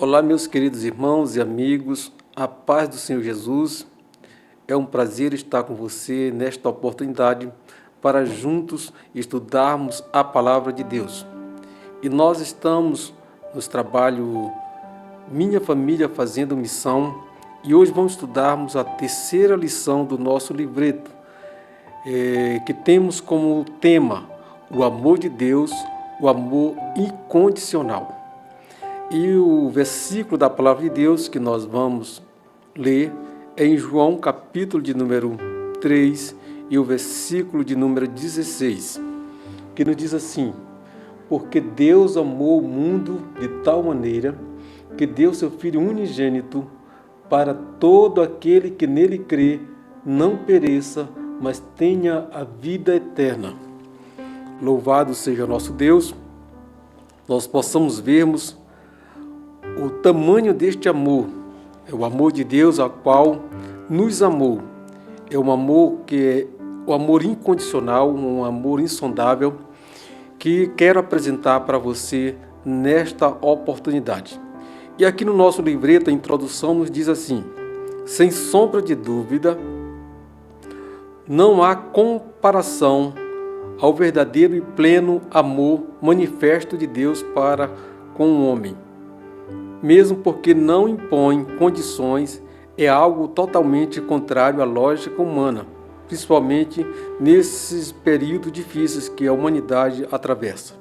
Olá, meus queridos irmãos e amigos, a paz do Senhor Jesus. É um prazer estar com você nesta oportunidade para juntos estudarmos a palavra de Deus. E nós estamos nos trabalho Minha Família Fazendo Missão e hoje vamos estudarmos a terceira lição do nosso livreto, que temos como tema o amor de Deus, o amor incondicional. E o versículo da palavra de Deus que nós vamos ler é em João, capítulo de número 3 e o versículo de número 16, que nos diz assim: porque Deus amou o mundo de tal maneira que deu seu Filho unigênito para todo aquele que nele crê não pereça, mas tenha a vida eterna. Louvado seja nosso Deus, nós possamos vermos o tamanho deste amor. É o amor de Deus a qual nos amou. É um amor que é o amor incondicional, um amor insondável, que quero apresentar para você nesta oportunidade. E aqui no nosso livreto, a introdução nos diz assim: sem sombra de dúvida, não há comparação ao verdadeiro e pleno amor manifesto de Deus para com o homem. Mesmo porque não impõe condições, é algo totalmente contrário à lógica humana, principalmente nesses períodos difíceis que a humanidade atravessa.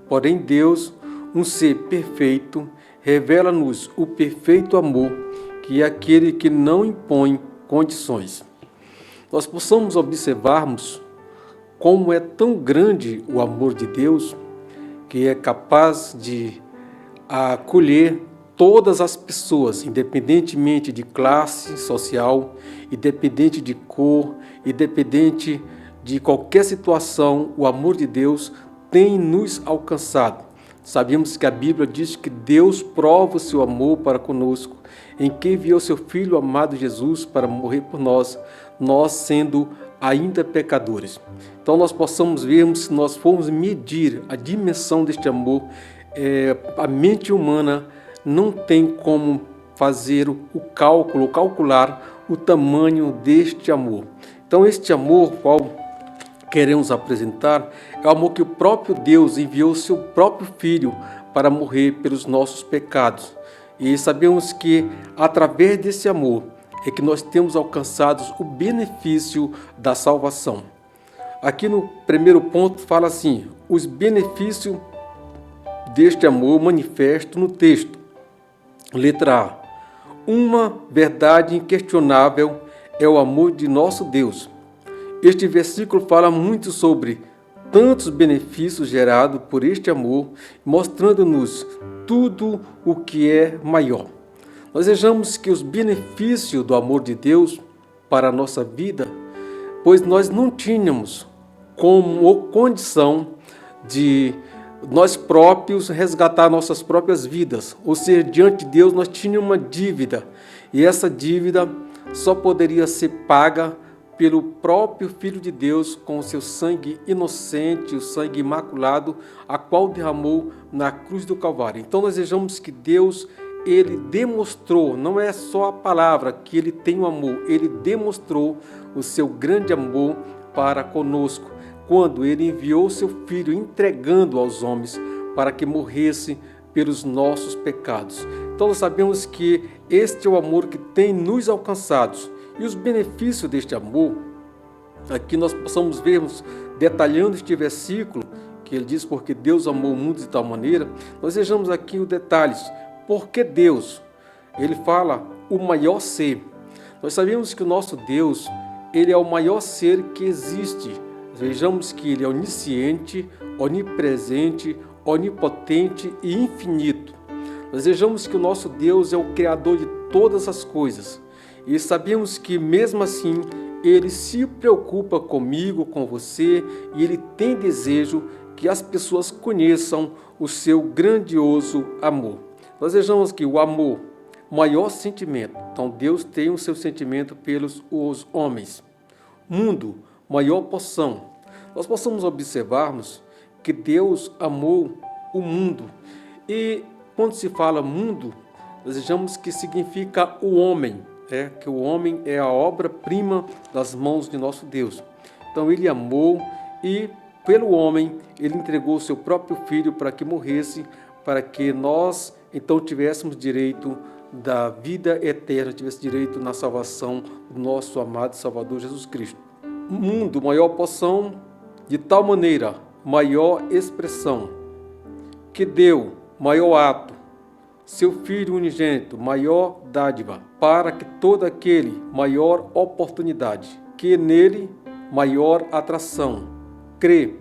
Porém, Deus, um ser perfeito, revela-nos o perfeito amor, que é aquele que não impõe condições. Nós possamos observarmos como é tão grande o amor de Deus, que é capaz de acolher todas as pessoas, independentemente de classe social, independente de cor, independente de qualquer situação, o amor de Deus tem nos alcançado. Sabemos que a Bíblia diz que Deus prova o seu amor para conosco, em que enviou seu Filho amado Jesus para morrer por nós, nós sendo ainda pecadores. Então nós possamos vermos, se nós formos medir a dimensão deste amor, a mente humana não tem como fazer o cálculo, calcular o tamanho deste amor. Então este amor, qual queremos apresentar, é o amor que o próprio Deus enviou o seu próprio Filho para morrer pelos nossos pecados. E sabemos que através desse amor é que nós temos alcançado o benefício da salvação. Aqui no primeiro ponto fala assim: os benefícios deste amor manifesto no texto. Letra A. Uma verdade inquestionável é o amor de nosso Deus. Este versículo fala muito sobre tantos benefícios gerados por este amor, mostrando-nos tudo o que é maior. Nós vejamos que os benefícios do amor de Deus para a nossa vida, pois nós não tínhamos como condição de nós próprios resgatar nossas próprias vidas, ou seja, diante de Deus nós tínhamos uma dívida, e essa dívida só poderia ser paga pelo próprio Filho de Deus com o seu sangue inocente, o sangue imaculado, a qual derramou na cruz do Calvário. Então nós vejamos que Deus, ele demonstrou, não é só a palavra que ele tem o amor, ele demonstrou o seu grande amor para conosco, quando ele enviou seu Filho, entregando aos homens para que morresse pelos nossos pecados. Então nós sabemos que este é o amor que tem nos alcançados. E os benefícios deste amor, aqui nós possamos vermos, detalhando este versículo, que ele diz, porque Deus amou o mundo de tal maneira, nós vejamos aqui os detalhes. Porque Deus, ele fala o maior ser. Nós sabemos que o nosso Deus, ele é o maior ser que existe. Vejamos que ele é onisciente, onipresente, onipotente e infinito. Nós vejamos que o nosso Deus é o Criador de todas as coisas. E sabemos que mesmo assim, ele se preocupa comigo, com você, e ele tem desejo que as pessoas conheçam o seu grandioso amor. Nós vejamos que o amor, maior sentimento. Então Deus tem o seu sentimento pelos os homens. Mundo, maior porção. Nós possamos observarmos que Deus amou o mundo. E quando se fala mundo, nós vejamos que significa o homem, que o homem é a obra-prima das mãos de nosso Deus. Então ele amou e pelo homem ele entregou o seu próprio filho para que morresse, para que nós então tivéssemos direito da vida eterna, tivesse direito na salvação do nosso amado Salvador Jesus Cristo. Mundo, maior porção, de tal maneira, maior expressão, que deu maior ato, seu Filho unigênito, maior dádiva, para que todo aquele, maior oportunidade, que nele, maior atração, crê,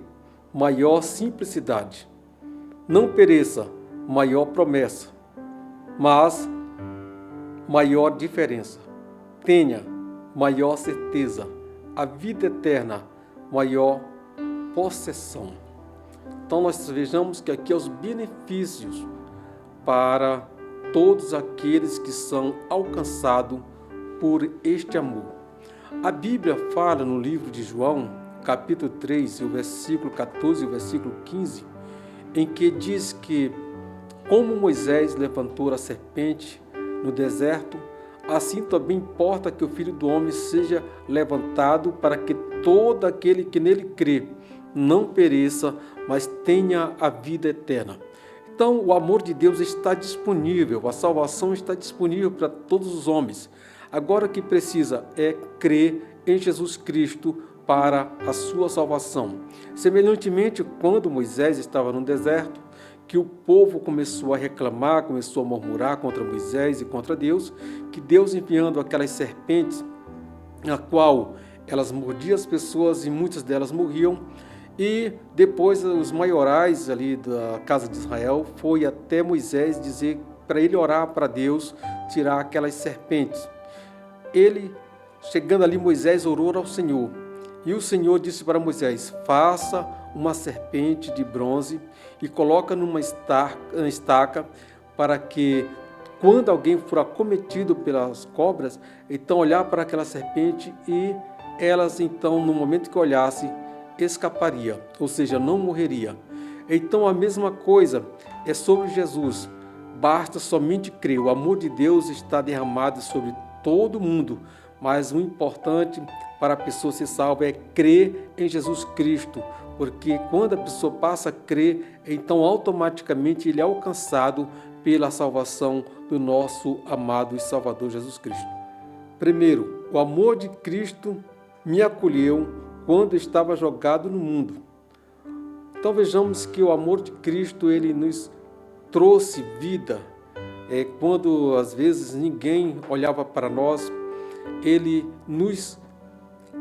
maior simplicidade, não pereça, maior promessa, mas maior diferença, tenha maior certeza, a vida eterna, maior possessão. Então nós vejamos que aqui os benefícios para todos aqueles que são alcançados por este amor. A Bíblia fala no livro de João, capítulo 3, o versículo 14 e o versículo 15, em que diz que como Moisés levantou a serpente no deserto, assim também importa que o Filho do Homem seja levantado para que todo aquele que nele crê não pereça, mas tenha a vida eterna. Então, o amor de Deus está disponível, a salvação está disponível para todos os homens. Agora o que precisa é crer em Jesus Cristo para a sua salvação. Semelhantemente, quando Moisés estava no deserto, que o povo começou a reclamar, começou a murmurar contra Moisés e contra Deus, que Deus enviando aquelas serpentes, na qual elas mordiam as pessoas e muitas delas morriam, e depois os maiorais ali da casa de Israel foi até Moisés dizer para ele orar para Deus tirar aquelas serpentes. Ele, chegando ali, Moisés orou ao Senhor, e o Senhor disse para Moisés: faça uma serpente de bronze e coloca numa estaca, para que quando alguém for acometido pelas cobras, então olhar para aquela serpente e elas então, no momento que olhasse, escaparia, ou seja, não morreria. Então a mesma coisa é sobre Jesus. Basta somente crer. O amor de Deus está derramado sobre todo mundo, mas o importante para a pessoa ser salva é crer em Jesus Cristo, porque quando a pessoa passa a crer, então automaticamente ele é alcançado pela salvação do nosso amado e Salvador Jesus Cristo. Primeiro, o amor de Cristo me acolheu quando estava jogado no mundo. Então vejamos que o amor de Cristo ele nos trouxe vida. Quando às vezes ninguém olhava para nós, ele nos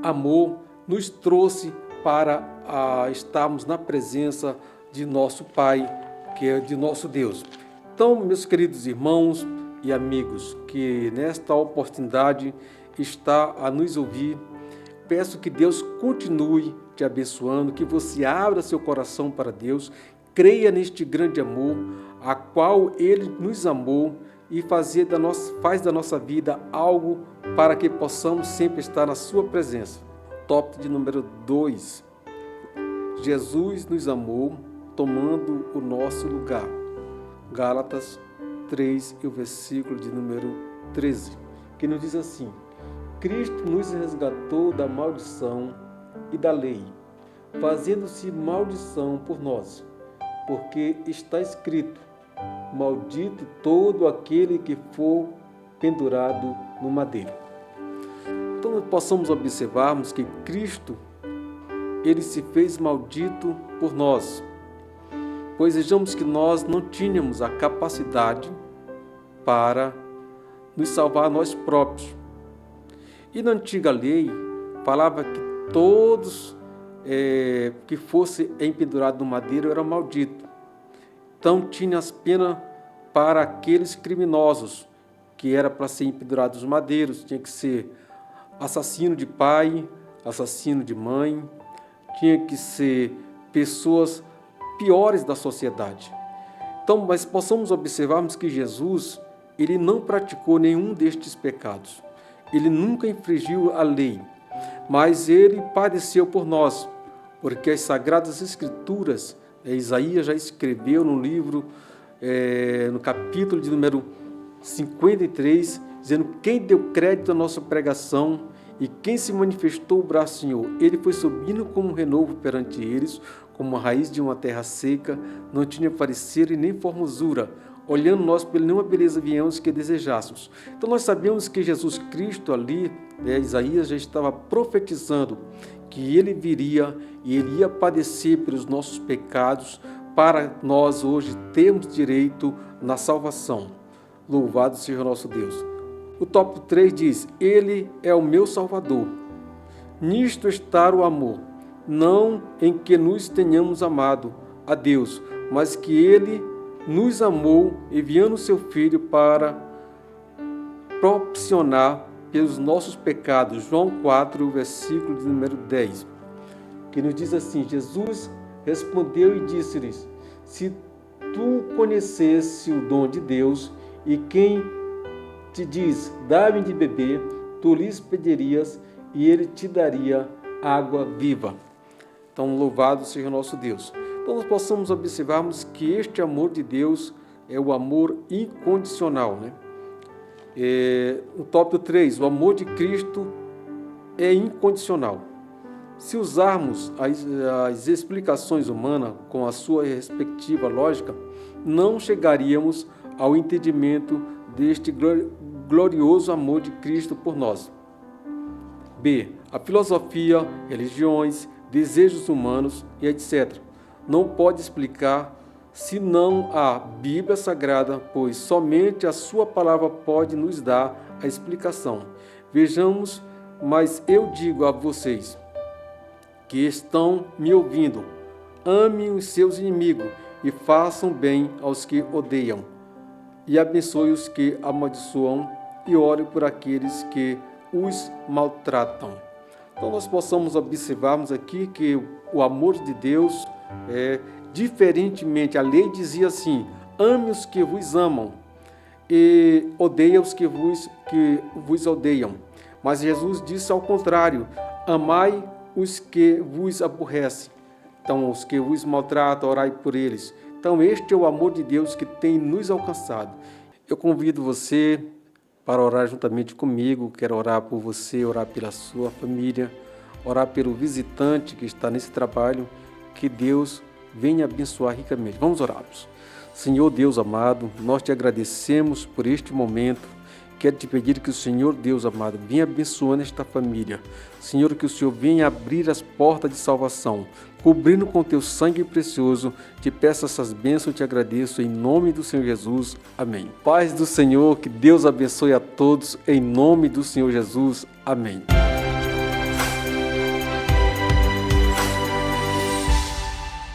amou, nos trouxe para estarmos na presença de nosso Pai, que é de nosso Deus. Então, meus queridos irmãos e amigos, que nesta oportunidade está a nos ouvir, peço que Deus continue te abençoando, que você abra seu coração para Deus, creia neste grande amor, a qual Ele nos amou e faz da nossa vida algo para que possamos sempre estar na sua presença. Tópico de número 2. Jesus nos amou tomando o nosso lugar. Gálatas 3 e o versículo de número 13, que nos diz assim: Cristo nos resgatou da maldição e da lei, fazendo-se maldição por nós, porque está escrito: maldito todo aquele que for pendurado no madeiro. Então nós possamos observarmos que Cristo, ele se fez maldito por nós, pois vejamos que nós não tínhamos a capacidade para nos salvar nós próprios. E na antiga lei falava que todos que fosse empendurado no madeiro era maldito. Então tinha as penas para aqueles criminosos, que era para ser empendurados nos madeiros, tinha que ser assassino de pai, assassino de mãe, tinha que ser pessoas piores da sociedade. Então, mas possamos observarmos que Jesus, ele não praticou nenhum destes pecados. Ele nunca infringiu a lei, mas ele padeceu por nós, porque as Sagradas Escrituras, Isaías já escreveu no livro, no capítulo de número 53, dizendo: quem deu crédito à nossa pregação e quem se manifestou o braço do Senhor. Ele foi subindo como um renovo perante eles, como a raiz de uma terra seca, não tinha parecer e nem formosura. Olhando nós pela nenhuma beleza viemos que desejássemos. Então nós sabemos que Jesus Cristo ali, Isaías já estava profetizando que ele viria e ele ia padecer pelos nossos pecados para nós hoje termos direito na salvação. Louvado seja o nosso Deus. O tópico 3 diz: Ele é o meu Salvador. Nisto está o amor, não em que nos tenhamos amado a Deus, mas que Ele nos amou, enviando seu Filho para propiciar pelos nossos pecados. João 4, versículo de número 10, que nos diz assim: Jesus respondeu e disse-lhes: se tu conhecesse o dom de Deus, e quem te diz, dá-me de beber, tu lhes pedirias, e ele te daria água viva. Então, louvado seja o nosso Deus. Então, nós possamos observarmos que este amor de Deus é o amor incondicional, né? No tópico 3, o amor de Cristo é incondicional. Se usarmos as explicações humanas com a sua respectiva lógica, não chegaríamos ao entendimento deste glorioso amor de Cristo por nós. B. A filosofia, religiões, desejos humanos e etc. não pode explicar senão a Bíblia Sagrada, pois somente a sua palavra pode nos dar a explicação. Vejamos, mas eu digo a vocês que estão me ouvindo: amem os seus inimigos e façam bem aos que odeiam, e abençoe os que amaldiçoam, e ore por aqueles que os maltratam. Então nós possamos observarmos aqui que o amor de Deus diferentemente, a lei dizia assim: ame os que vos amam e odeia os que vos odeiam. Mas Jesus disse ao contrário: amai os que vos aborrecem. Então, os que vos maltratam, orai por eles. Então, este é o amor de Deus que tem nos alcançado. Eu convido você para orar juntamente comigo. Quero orar por você, orar pela sua família, orar pelo visitante que está nesse trabalho. Que Deus venha abençoar ricamente. Vamos orarmos. Senhor Deus amado, nós te agradecemos por este momento. Quero te pedir que o Senhor Deus amado venha abençoando esta família. Senhor, que o Senhor venha abrir as portas de salvação, cobrindo com teu sangue precioso. Te peço essas bênçãos, te agradeço em nome do Senhor Jesus. Amém. Paz do Senhor, que Deus abençoe a todos em nome do Senhor Jesus. Amém.